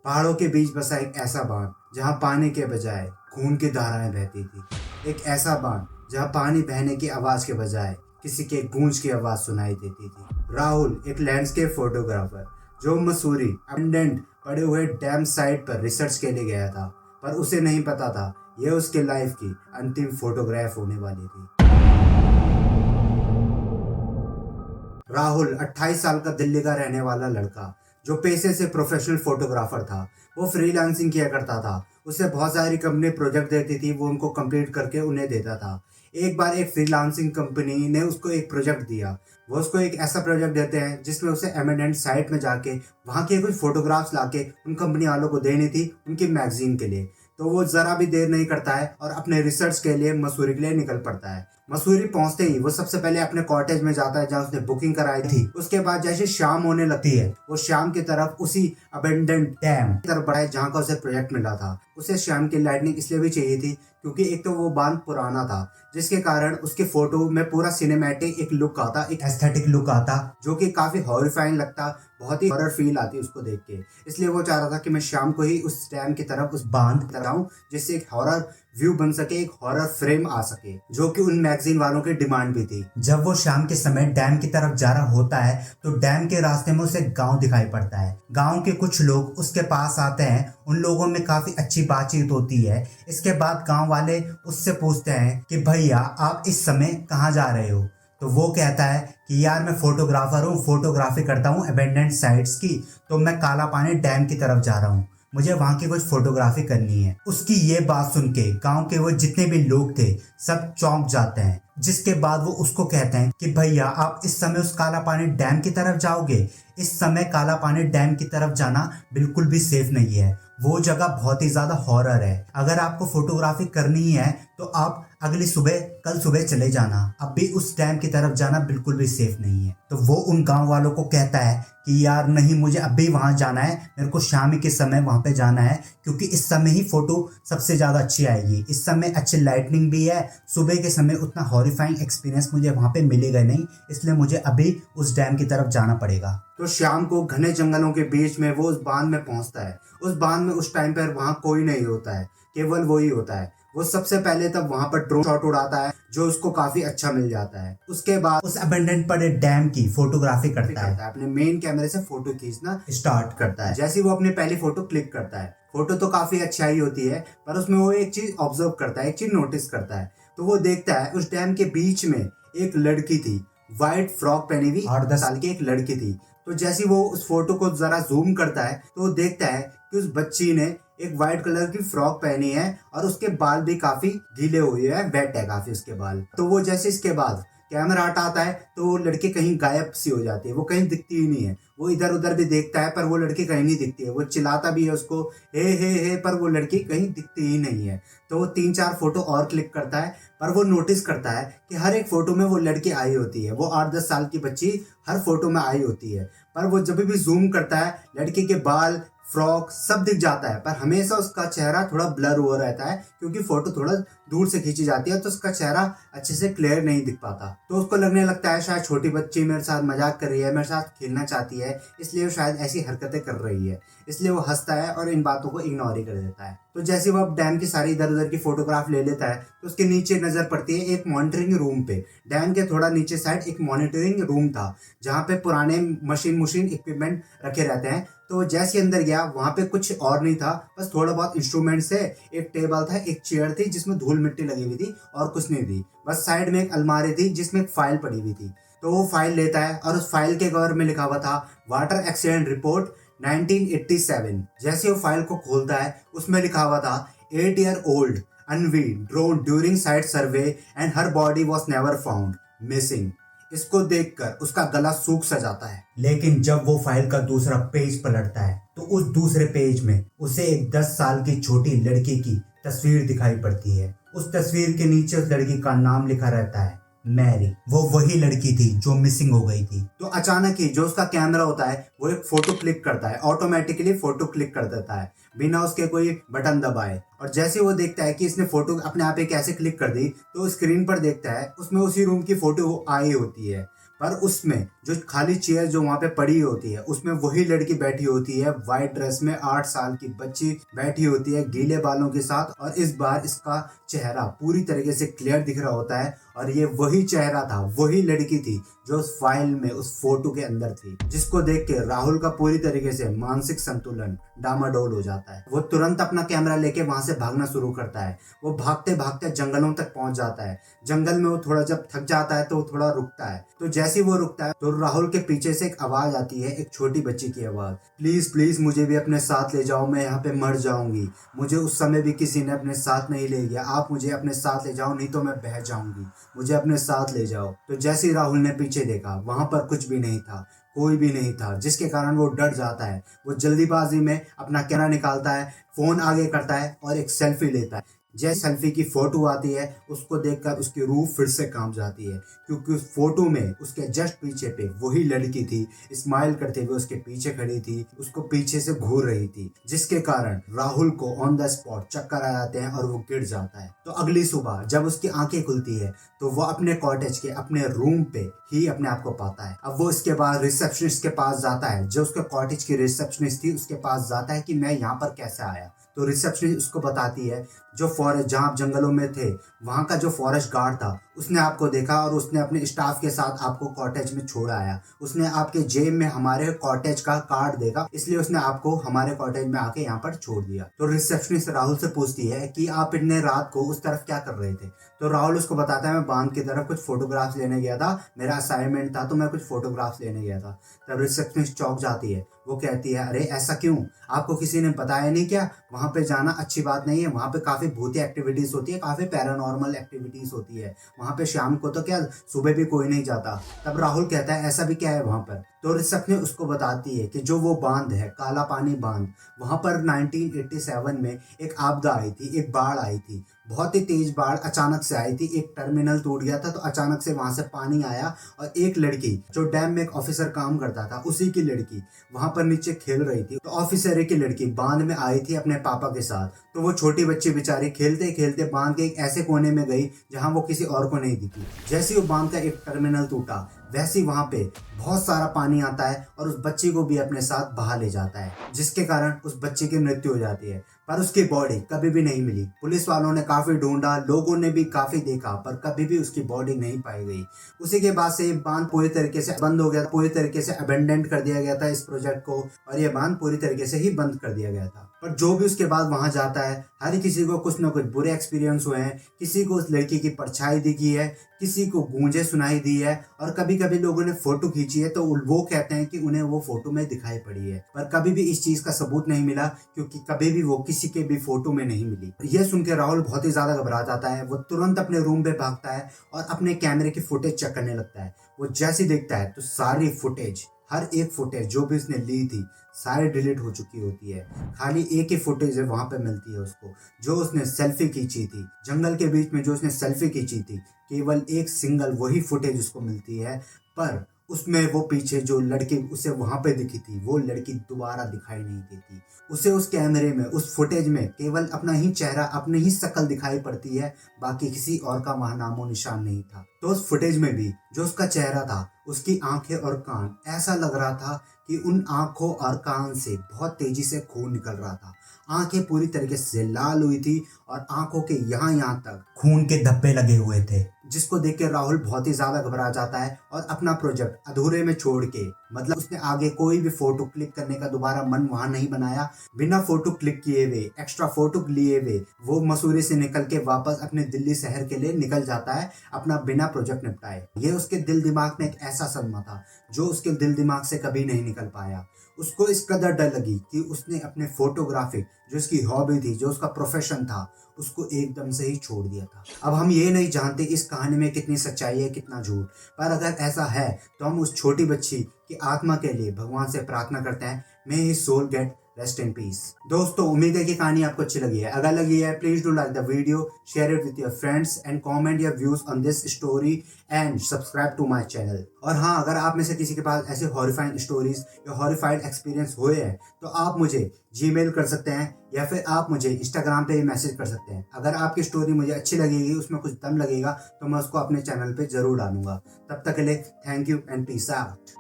पहाड़ों के बीच बसा एक ऐसा बांध जहां पानी के बजाय खून की धाराएं बहती थी। एक ऐसा बांध जहां पानी बहने की आवाज के बजाय किसी के गूंज की आवाज सुनाई देती थी। राहुल एक लैंडस्केप फोटोग्राफर जो मसूरी अबंडेंट पड़े हुए डैम साइट पर रिसर्च के लिए गया था, पर उसे नहीं पता था यह उसके लाइफ की अंतिम फोटोग्राफ होने वाली थी। राहुल 28 साल का दिल्ली का रहने वाला लड़का जो पेशे से प्रोफेशनल फोटोग्राफर था। वो फ्रीलांसिंग किया करता था। उसे बहुत सारी कंपनी प्रोजेक्ट देती थी, वो उनको कंप्लीट करके उन्हें देता था। एक बार एक फ्रीलांसिंग कंपनी ने उसको एक प्रोजेक्ट दिया। वो उसको एक ऐसा प्रोजेक्ट देते हैं जिसमें उसे एमिनेंट साइट में जाके वहाँ के कुछ फोटोग्राफ्स लाके उन कंपनी वालों को देनी थी उनकी मैगजीन के लिए। तो वो जरा भी देर नहीं करता है और अपने रिसर्च के लिए मसूरी के लिए निकल पड़ता है। मसूरी पहुंचते ही वो सबसे पहले अपने कॉटेज में जाता है जहाँ उसने बुकिंग कराई थी। उसके बाद जैसे शाम होने लगती है वो शाम की तरफ उसी अबेंडेंट डैम की तरफ बढ़ा जहाँ का उसे प्रोजेक्ट मिला था। उसे शाम की लाइटनिंग इसलिए भी चाहिए थी क्योंकि एक तो वो बांध पुराना था, जिसके कारण उसके फोटो में पूरा सिनेमैटिक एक लुक आता, एक एस्थेटिक लुक आता जो कि काफी हॉरिफाइंग लगता, बहुत ही हॉरर फील आती उसको देख के। इसलिए वो चाह रहा था कि मैं शाम को ही उस डैम की तरफ उस बांध की तरफ आऊं जिससे एक हॉरर व्यू बन सके, एक हॉरर फ्रेम आ सके, जो कि उन मैगजीन वालों की डिमांड भी थी। जब वो शाम के समय डैम की तरफ जा रहा होता है तो डैम के रास्ते में उसे गांव दिखाई पड़ता है। गांव के कुछ लोग उसके पास आते हैं, उन लोगों में काफी अच्छी बातचीत होती है। इसके बाद गांव वाले उससे पूछते हैं कि भैया आप इस समय कहाँ जा रहे हो। तो वो कहता है कि यार मैं फोटोग्राफर हूँ, फोटोग्राफी करता हूँ अबेंडेंट साइट्स की, तो मैं काला पानी डैम की तरफ जा रहा हूँ, मुझे वहां की कुछ फोटोग्राफी करनी है। उसकी ये बात सुन के गांव के वो जितने भी लोग थे सब चौंक जाते हैं। जिसके बाद वो उसको कहते हैं कि भैया आप इस समय उस काला पानी डैम की तरफ जाओगे, इस समय काला पानी डैम की तरफ जाना बिल्कुल भी सेफ नहीं है, वो जगह बहुत ही ज्यादा हॉरर है। अगर आपको फोटोग्राफी करनी है तो आप अगली सुबह कल सुबह चले जाना, अभी उस डैम की तरफ जाना बिल्कुल भी सेफ नहीं है। तो वो उन गांव वालों को कहता है कि यार नहीं, मुझे अभी वहां जाना है, मेरे को शाम के समय वहां पे जाना है क्योंकि इस समय ही फोटो सबसे ज्यादा अच्छी आएगी, इस समय अच्छी लाइटनिंग भी है, सुबह के समय उतना हॉरिफाइंग एक्सपीरियंस मुझे वहां पे मिलेगा नहीं, इसलिए मुझे अभी उस डैम की तरफ जाना पड़ेगा। तो शाम को घने जंगलों के बीच में वो उस बांध में पहुंचता है। उस बांध में उस टाइम पर वहां कोई नहीं होता है, केवल वो ही होता है। वो सबसे पहले तब वहां पर ड्रोन शॉट उड़ाता है जो उसको काफी अच्छा मिल जाता है। उसके बाद उस अबेंडेंट पड़े डैम की फोटोग्राफी करता है, अपने मेन कैमरे से फोटो खींचना स्टार्ट करता है। जैसे वो अपनी पहली फोटो क्लिक करता है, फोटो तो काफी अच्छा ही होती है, पर उसमें वो एक चीज ऑब्जर्व करता है, एक चीज नोटिस करता है। तो वो देखता है उस डैम के बीच में एक लड़की थी, व्हाइट फ्रॉक पहनी हुई 8-10 साल की एक लड़की थी। तो जैसे वो उस फोटो को जरा जूम करता है तो वो देखता है कि उस बच्ची ने एक व्हाइट कलर की फ्रॉक पहनी है और उसके बाल भी काफी गीले हुए हैं, वेट है काफी उसके बाल। तो वो जैसे इसके बाद कैमरा हटाता है तो वो लड़की कहीं गायब सी हो जाती है, वो कहीं दिखती ही नहीं है। वो इधर उधर भी देखता है पर वो लड़की कहीं नहीं दिखती है। वो चिल्लाता भी है उसको, हे, पर वो लड़की कहीं दिखती ही नहीं है। तो वो 3-4 फोटो और क्लिक करता है, पर वो नोटिस करता है कि हर एक फोटो में वो लड़की आई होती है, वो 8-10 साल की बच्ची हर फोटो में आई होती है। पर वो जब भी जूम करता है लड़की के बाल, फ्रॉक सब दिख जाता है, पर हमेशा उसका चेहरा थोड़ा ब्लर हुआ रहता है क्योंकि फोटो थोड़ा दूर से खींची जाती है तो उसका चेहरा अच्छे से क्लियर नहीं दिख पाता। तो उसको लगने लगता है शायद छोटी बच्ची मेरे साथ मजाक कर रही है, मेरे साथ खेलना चाहती है, इसलिए वो शायद ऐसी हरकतें कर रही है। इसलिए वो हंसता है और इन बातों को इग्नोर ही कर देता है। तो जैसे वो अब डैम की सारी इधर उधर की फोटोग्राफ ले लेता है तो उसके नीचे नजर पड़ती है एक मॉनिटरिंग रूम पे। डैम के थोड़ा नीचे साइड एक मॉनिटरिंग रूम था जहाँ पे पुराने मशीन इक्विपमेंट रखे रहते हैं। तो जैसे अंदर गया वहां पे कुछ और नहीं था, बस थोड़ा बहुत इंस्ट्रूमेंट्स है, एक टेबल था, एक चेयर थी जिसमें धूल मिट्टी लगी हुई थी और कुछ नहीं थी। बस साइड में एक अलमारी थी जिसमें एक फाइल पड़ी हुई थी। तो वो फाइल लेता है और उस फाइल के कवर में लिखा हुआ था वाटर एक्सीडेंट रिपोर्ट 1987। जैसे वो फाइल को खोलता है उसमें लिखा हुआ था 8 year old Anvi drowned during site survey and her body was never found missing। इसको देखकर उसका गला सूख सा जाता है। लेकिन जब वो फाइल का दूसरा पेज पलटता है तो उस दूसरे पेज में उसे एक 10 साल की छोटी लड़की की तस्वीर दिखाई पड़ती है। उस तस्वीर के नीचे उस लड़की का नाम लिखा रहता है मैरी। वो वही लड़की थी जो मिसिंग हो गई थी। तो अचानक ही जो उसका कैमरा होता है वो एक फोटो क्लिक करता है, ऑटोमेटिकली फोटो क्लिक कर देता है बिना उसके कोई बटन दबाए। और जैसे वो देखता है कि इसने फोटो अपने आप ही कैसे क्लिक कर दी तो स्क्रीन पर देखता है उसमें उसी रूम की फोटो आई होती है। पर उसमें जो खाली चेयर जो वहां पे पड़ी होती है उसमें वही लड़की बैठी होती है, व्हाइट ड्रेस में 8 साल की बच्ची बैठी होती है गीले बालों के साथ। और इस बार इसका चेहरा पूरी तरीके से क्लियर दिख रहा होता है और ये वही चेहरा था, वही लड़की थी जो उस फाइल में उस फोटो के अंदर थी, जिसको देख के राहुल का पूरी तरीके से मानसिक संतुलन डामाडोल हो जाता है। वो तुरंत अपना कैमरा लेके वहां से भागना शुरू करता है। वो भागते भागते जंगलों तक पहुंच जाता है। जंगल में वो थोड़ा जब थक जाता है तो वो थोड़ा रुकता है। तो जैसे ही वो रुकता है तो राहुल के पीछे से एक आवाज आती है, एक छोटी बच्ची की आवाज, प्लीज प्लीज मुझे भी अपने साथ ले जाओ, मैं यहाँ पे मर जाऊंगी, मुझे उस समय भी किसी ने अपने साथ नहीं ले गया, आप मुझे अपने साथ ले जाओ नहीं तो मैं बह जाऊंगी, मुझे अपने साथ ले जाओ। तो जैसे ही राहुल ने पीछे देखा वहां पर कुछ भी नहीं था, कोई भी नहीं था, जिसके कारण वो डर जाता है। वो जल्दीबाजी में अपना कैमरा निकालता है, फोन आगे करता है और एक सेल्फी लेता है। जैसे सेल्फी की फोटो आती है उसको देखकर उसकी रूह फिर से कांप जाती है, क्योंकि उस फोटो में उसके जस्ट पीछे पे वही लड़की थी, स्माइल करते हुए उसके पीछे खड़ी थी, उसको पीछे से घूर रही थी, जिसके कारण राहुल को ऑन द स्पॉट चक्कर आ जाते हैं और वो गिर जाता है। तो अगली सुबह जब उसकी आंखें खुलती है तो वो अपने कॉटेज के अपने रूम पे ही अपने आप को पाता है। अब वो इसके बाद रिसेप्शनिस्ट के पास जाता है, जो उसके कॉटेज की रिसेप्शनिस्ट थी उसके पास जाता है कि मैं यहाँ पर कैसे आया। तो रिसेप्शनिस्ट उसको बताती है जो फॉरेस्ट जहाँ आप जंगलों में थे वहाँ का जो फॉरेस्ट गार्ड था उसने आपको देखा और उसने अपने स्टाफ के साथ आपको कॉटेज में छोड़ आया। उसने आपके जेब में हमारे कॉटेज का कार्ड देखा, इसलिए उसने आपको हमारे कॉटेज में आके यहाँ पर छोड़ दिया। तो रिसेप्शनिस्ट राहुल से पूछती है कि आप इतने रात को उस तरफ क्या कर रहे थे। तो राहुल उसको बताता है मैं बांध की तरफ कुछ फोटोग्राफ्स लेने गया था, मेरा असाइनमेंट था तो मैं कुछ फोटोग्राफ्स लेने गया था। तब रिसेप्शनिस्ट चौंक जाती है। वो कहती है अरे ऐसा क्यों, आपको किसी ने बताया नहीं क्या, वहां पे जाना अच्छी बात नहीं है, वहां पे काफी भूतिया एक्टिविटीज होती है, काफी पैरानॉर्मल एक्टिविटीज होती है, वहां पे शाम को तो क्या सुबह भी कोई नहीं जाता। तब राहुल कहता है ऐसा भी क्या है वहां पर। तो रिसेप्शनिस्ट उसको बताती है कि जो वो बांध है काला पानी बांध, वहां पर 1987 में एक आपदा आई थी, एक बाढ़ आई थी, बहुत ही तेज बाढ़ अचानक से आई थी। एक टर्मिनल टूट गया था तो अचानक से वहां से पानी आया और एक लड़की जो डैम में एक ऑफिसर काम करता था उसी की लड़की वहां पर नीचे खेल रही थी। तो ऑफिसर की लड़की बांध में आई थी अपने पापा के साथ। तो वो छोटी बच्ची बेचारी खेलते खेलते बांध के एक ऐसे कोने में गई जहां वो किसी और को नहीं दिखी। जैसे ही वो बांध का एक टर्मिनल टूटा वैसे ही वहां पे बहुत सारा पानी आता है और उस बच्ची को भी अपने साथ बहा ले जाता है, जिसके कारण उस बच्ची की मृत्यु हो जाती है। पर उसकी बॉडी कभी भी नहीं मिली। पुलिस वालों ने काफी ढूंढा, लोगों ने भी काफी देखा, पर कभी भी उसकी बॉडी नहीं पाई गई। उसी के बाद से ये बांध पूरी तरीके से बंद हो गया, पूरी तरीके से अबेंडेंट कर दिया गया था इस प्रोजेक्ट को, और ये बांध पूरी तरीके से ही बंद कर दिया गया था। पर जो भी उसके बाद वहां जाता है हर किसी को कुछ ना कुछ बुरे एक्सपीरियंस हुए हैं। किसी को उस लड़की की परछाई दिखी है, किसी को गूंजे सुनाई दी है, और कभी कभी लोगों ने फोटो खींची है तो वो कहते हैं कि उन्हें वो फोटो में दिखाई पड़ी है। पर कभी भी इस चीज का सबूत नहीं मिला, क्योंकि कभी भी वो किसी के भी फोटो में नहीं मिली। यह सुन के राहुल बहुत ही ज्यादा घबरा जाता है। वो तुरंत अपने रूम पे भागता है और अपने कैमरे की फुटेज चेक करने लगता है। वो जैसे देखता है तो सारी फुटेज, हर एक फुटेज जो भी उसने ली थी सारी डिलीट हो चुकी होती है। खाली एक ही फुटेज वहां पे मिलती है उसको, जो उसने सेल्फी खींची थी जंगल के बीच में, जो उसने सेल्फी खींची थी, केवल एक सिंगल वही फुटेज उसको मिलती है। पर उसमें वो पीछे जो लड़की उसे वहां पे दिखी थी वो लड़की दोबारा दिखाई नहीं देती। उसे उस कैमरे में, उस फुटेज में केवल अपना ही चेहरा, अपनी ही शक्ल दिखाई पड़ती है, बाकी किसी और का वहां नामो निशान नहीं था। तो उस फुटेज में भी जो उसका चेहरा था, उसकी आंखें और कान, ऐसा लग रहा था कि उन आंखों और कान से बहुत तेजी से खून निकल रहा था। आंखें पूरी तरीके से लाल हुई थी और आंखों के यहाँ तक खून के धब्बे लगे हुए थे, जिसको देख के राहुल बहुत ही ज्यादा घबरा जाता है और अपना प्रोजेक्ट अधूरे में छोड़ के, मतलब उसने आगे कोई भी फोटो क्लिक करने का दोबारा मन वहां नहीं बनाया। बिना फोटो क्लिक किए हुए, एक्स्ट्रा फोटो लिए हुए वो मसूरी से निकल के वापस अपने दिल्ली शहर के लिए निकल जाता है, अपना बिना प्रोजेक्ट निपटाए। ये उसके दिल दिमाग में एक ऐसा सदमा था जो उसके दिल दिमाग से कभी नहीं निकल पाया। उसको इस कदर डर लगी कि उसने अपने फोटोग्राफी, जो उसकी हॉबी थी, जो उसका प्रोफेशन था, उसको एकदम से ही छोड़ दिया था। अब हम ये नहीं जानते इस कहानी में कितनी सच्चाई है, कितना झूठ, पर अगर ऐसा है तो हम उस छोटी बच्ची की आत्मा के लिए भगवान से प्रार्थना करते हैं, may his soul get rest in peace. दोस्तों उम्मीद है कि कहानी आपको अच्छी लगी है। अगर लगी है please do like the video, share it with your friends and comment your views on this story and subscribe to my channel. और हाँ, अगर आप में से किसी के पास ऐसे हॉरिफाइंग स्टोरीज या हॉरिफाइड एक्सपीरियंस हुए हैं तो आप मुझे जीमेल कर सकते हैं या फिर आप मुझे इंस्टाग्राम पे मैसेज कर सकते हैं। अगर आपकी स्टोरी मुझे अच्छी लगेगी, उसमें कुछ दम लगेगा, तो मैं उसको अपने चैनल पे जरूर डालूंगा। तब तक के लिए thank you and peace out.